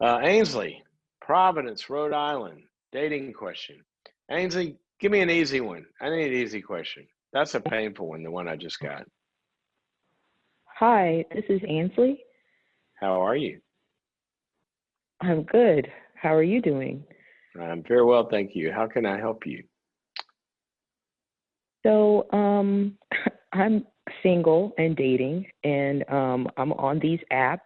Ainsley, Providence, Rhode Island, dating question. Ainsley, give me an easy one. I need an easy question. That's a painful one, the one I just got. Hi, this is Ainsley. How are you? I'm good. How are you doing? I'm very well, thank you. How can I help you? So, I'm single and dating, and I'm on these apps,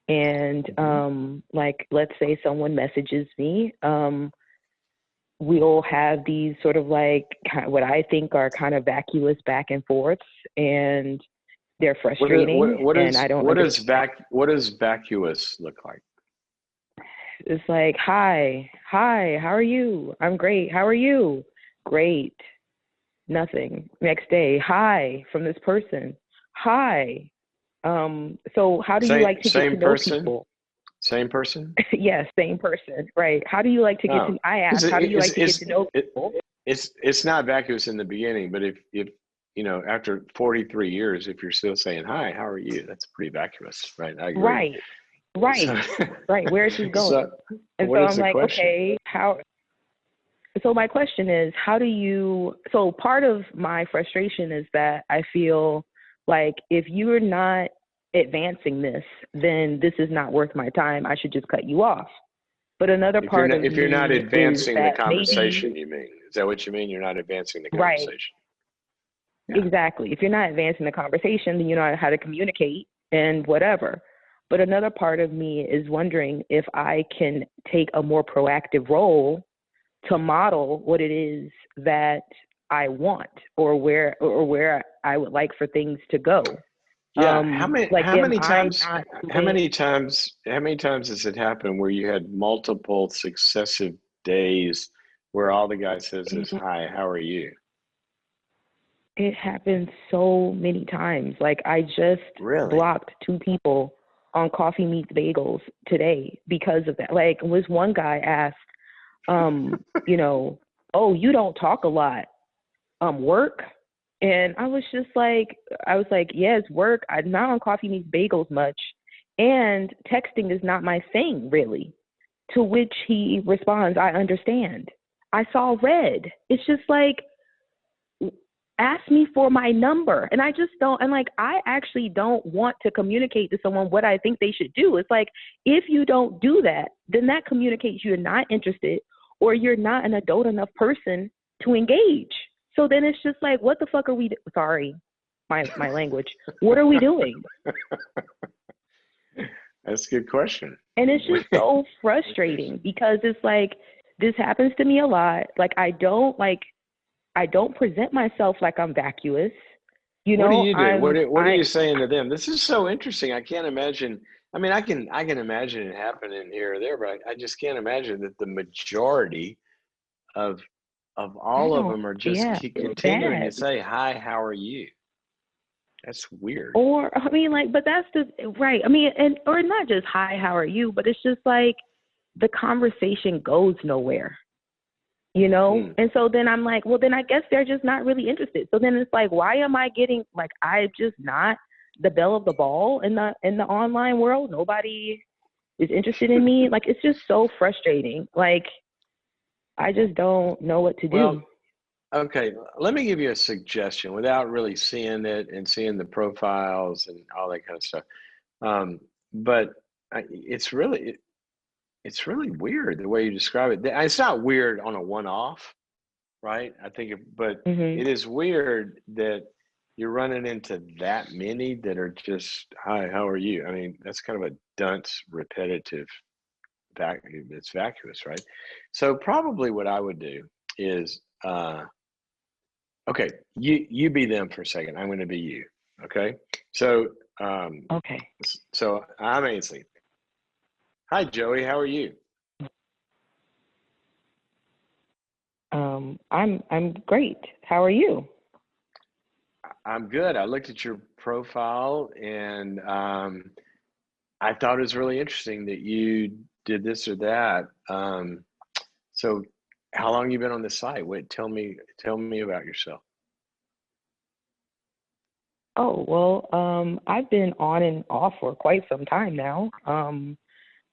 and Hmm. like, let's say someone messages me, we'll have these sort of like what I think are kind of vacuous back and forths, and they're What is what frustrating, what and is I don't what understand. is what does vacuous look like? It's like, hi, how are you? I'm great. How are you? Great. Nothing. Next day, hi from this person. Hi. So how do you Same like to get to same know person? people? Same person? Yes, same person, right? How do you like to get Oh, to, I is asked, it how do you like is to get to know it people? it's not vacuous in the beginning, but if after 43 years, if you're still saying hi, how are you? That's pretty vacuous, right? I agree. Right, So right, right. Where is this so going? And what so is I'm the like, question? okay, how, so my question is, how do you, so part of my frustration is that I feel like if you're not advancing this, then this is not worth my time. I should just cut you off. But another part of If you're not me is advancing the that maybe, conversation, you mean? Is that what you mean? You're not advancing the right, conversation. Yeah. exactly. If you're not advancing the conversation, then you know how to communicate and whatever. But another part of me is wondering if I can take a more proactive role to model what it is that I want, or where I would like for things to go. Yeah. Like, am I not doing? How many times has it happened where you had multiple successive days where all the guy says is hi, how are you? It happens so many times. Like, I just Really? blocked two people on Coffee Meets Bagels today because of that. Like, was one guy asked, you know, oh, you don't talk a lot, work? And I was like, yes, work. I'm not on Coffee Meets Bagels much. And texting is not my thing, really. To which he responds, I understand. I saw red. It's just like, ask me for my number. And I just don't, and like, I actually don't want to communicate to someone what I think they should do. It's like, if you don't do that, then that communicates you're not interested, or you're not an adult enough person to engage. So then it's just like, what the fuck are we, sorry, my language. What are we doing? That's a good question. And it's just so frustrating because it's like, this happens to me a lot. I don't present myself like I'm vacuous. You What do know, you do? What are I you saying to them? This is so interesting. I can't imagine. I mean, I can imagine it happening here or there, but I just can't imagine that the majority of I all of don't, them are just yeah, keep it's continuing to bad. say hi, how are you? That's weird. Or, I mean, like, but that's the, right. I mean, and, or not just, hi, how are you? But it's just like the conversation goes nowhere, you know? Hmm. And so then I'm like, well, then I guess they're just not really interested. So then it's like, why am I getting, like, I'm just not the belle of the ball in the online world? Nobody is interested in me. Like, it's just so frustrating. Like, I just don't know what to Well, do. okay. Let me give you a suggestion without really seeing it and seeing the profiles and all that kind of stuff. Um, but it's really weird the way you describe it. It's not weird on a one-off, right? But Hmm. it is weird that you're running into that many that are just, hi, how are you? I mean, that's kind of a dunce, repetitive it's vacuous, right? So probably what I would do is, okay, you be them for a second. I'm going to be you. Okay, so um, Okay. so I'm Ainsley. Hi, Joey. How are you? I'm great. How are you? I'm good. I looked at your profile and I thought it was really interesting that you did this or that. So how long you been on the site? Wait, tell me about yourself. Oh, well, I've been on and off for quite some time now.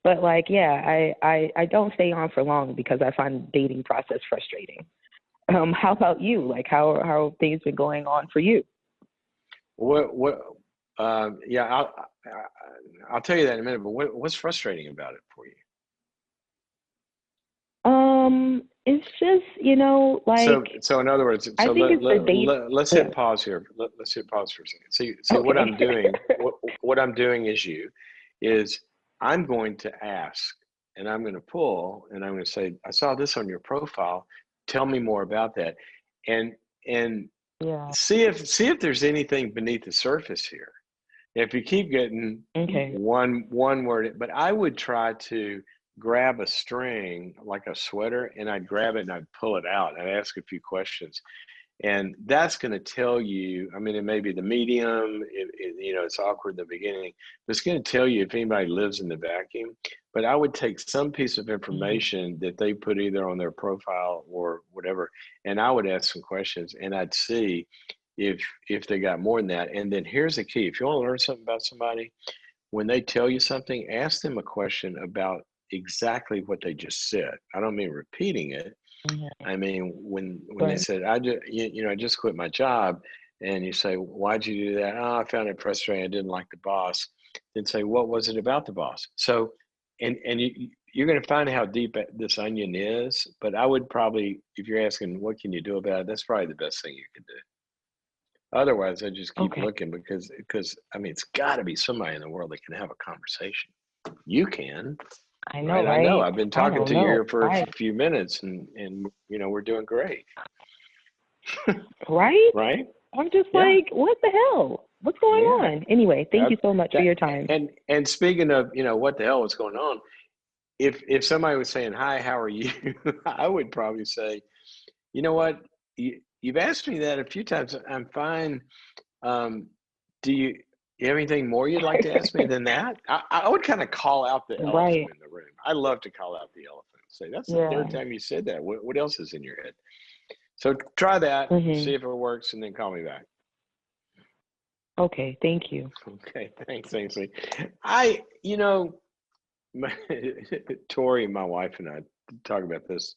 But like, yeah, I don't stay on for long because I find dating process frustrating. How about you? Like, how have things been going on for you? What, yeah, I'll tell you that in a minute, but what's frustrating about it for you? It's just, like So in other words, I so think it's the date. let's Yeah. hit pause here. Let's hit pause for a second. See what Okay. I'm doing, what I'm doing is I'm going to ask and I'm going to pull and I'm going to say, I saw this on your profile. Tell me more about that. And, and Yeah. see if there's anything beneath the surface here. If you keep getting Okay. one word, but I would try to grab a string like a sweater and I'd grab it and I'd pull it out and I'd ask a few questions. And that's going to tell you, I mean, it may be the medium, it's awkward in the beginning, but it's going to tell you if anybody lives in the vacuum. But I would take some piece of Mhm. information that they put either on their profile or whatever, and I would ask some questions and I'd see if they got more than that. And then here's the key. If you want to learn something about somebody, when they tell you something, ask them a question about exactly what they just said. I don't mean repeating it. Mhm. I mean, when they Right. said, I just quit my job, and you say, why'd you do that? Oh, I found it frustrating. I didn't like the boss. Then say, what was it about the boss? So, and you're going to find how deep this onion is. But I would probably, if you're asking, what can you do about it? That's probably the best thing you can do. Otherwise, I just keep Okay. looking because I mean, it's got to be somebody in the world that can have a conversation. You can, I know, right? I know. right? I've been I talking don't to you know. here for a I few minutes, and we're doing great. right? Right? I'm just Yeah, like, what the hell? What's going yeah. on? Anyway, thank you That so much for that your time. and speaking of, what the hell was going on? If somebody was saying, "Hi, how are you?" I would probably say, "You know what? You've asked me that a few times. I'm fine. Um, do you have anything more you'd like to ask me than that?" I would kind of call out the elephant Right. in the room. I love to call out the elephant. Say, "That's the third Yeah. time you said that. What else is in your head?" So try that, see Mhm. if it works, and then call me back. Okay, thank you. Okay, thanks, Ainsley. I, you know, my, Tori, my wife, and I talk about this.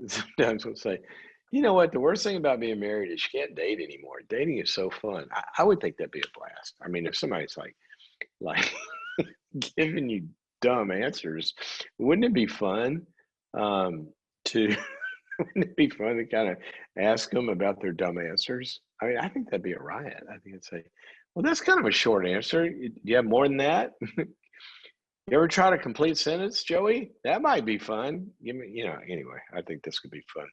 Sometimes we'll say, you know what? The worst thing about being married is you can't date anymore. Dating is so fun. I would think that'd be a blast. I mean, if somebody's like giving you dumb answers, wouldn't it be fun to? Wouldn't it be fun to kind of ask them about their dumb answers? I mean, I think that'd be a riot. I think I'd say, well, that's kind of a short answer. Do you have more than that? You ever try to complete sentence, Joey? That might be fun. Give me, anyway, I think this could be fun.